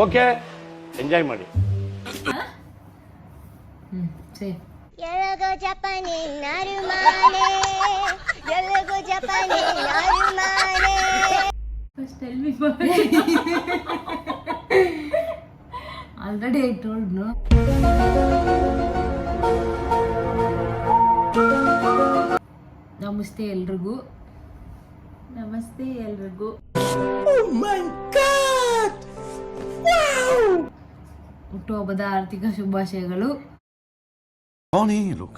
Okay, enjoy ಮಾಡಿ. ಎಲಗೋ ಜಪಾನಿ ನರುಮಾನೆ, ಎಲಗೋ ಜಪಾನಿ ನರುಮಾನೆ. First tell me first. Already I told, no? ನಮಸ್ತೆ ಎಲ್ರಿಗೂ. ನಮಸ್ತೆ ಎಲ್ರಿಗೂ. Oh my God! Wow! ಹುಟ್ಟುಹಬ್ಬದ ಆರ್ಥಿಕ ಶುಭಾಶಯಗಳು. कौन है ये लोग?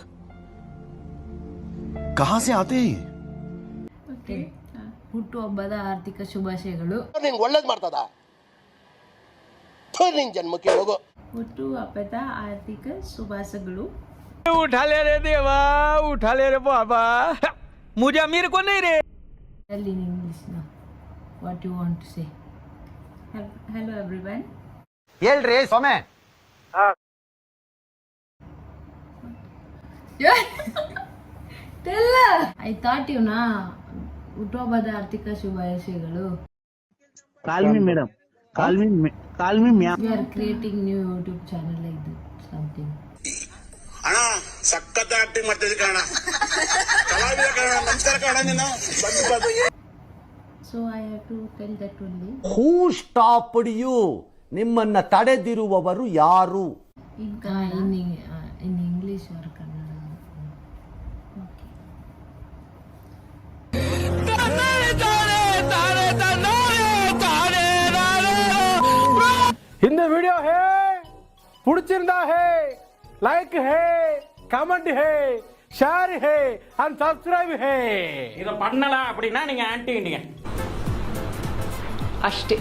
कहाँ से आते हैं? ಓಕೆ, ಹುಟ್ಟುಹಬ್ಬದ ಆರ್ಥಿಕ ಶುಭಾಶಯಗಳು. ನಿಂಗೆ ಒಳ್ಳೇದು ಮಾಡ್ತದ ನಿನ್ ಜನ್ಮಕ್ಕೆ ಹೋಗೋ. ಹುಟ್ಟುಹಬ್ಬದ ಆರ್ಥಿಕ ಶುಭಾಶಯಗಳು. उठा ले रे देवा, उठा ले रे बाबा, मुझे अमीर को नहीं रे. Tell in English now what you want to say. Hello everyone. ಹೇಳ್ರಿ ಸೊಮೆ. Tell. I thought you na ಹುಟ್ಟುಹಬ್ಬದ ಆರ್ಥಿಕ ಶುಭಾಶಯಗಳು. Call me madam. Call me ma'am. We are creating new YouTube channel like that something. ಅಣ್ಣ ಸಖತ್ acting ಮಾಡ್ತಿದ್ದೆ ಕಣ, ಕಲಾವಿದ ಕಣ, ನಮಸ್ಕಾರ ಕಣ ನೀನು. So I have to tell that only. Who stopped you? ನಿಮ್ಮನ್ನ ತಡೆದಿರುವವರು ಯಾರು? In English or Kannada. Okay. இந்த வீடியோ है பிடிச்சிருந்தா है लाइक है, कमेंट है, ஷேர் है and subscribe है. இத பண்ணல அப்படின்னா நீங்க ஆன்டி இண்டியன் ಅಷ್ಟೇ.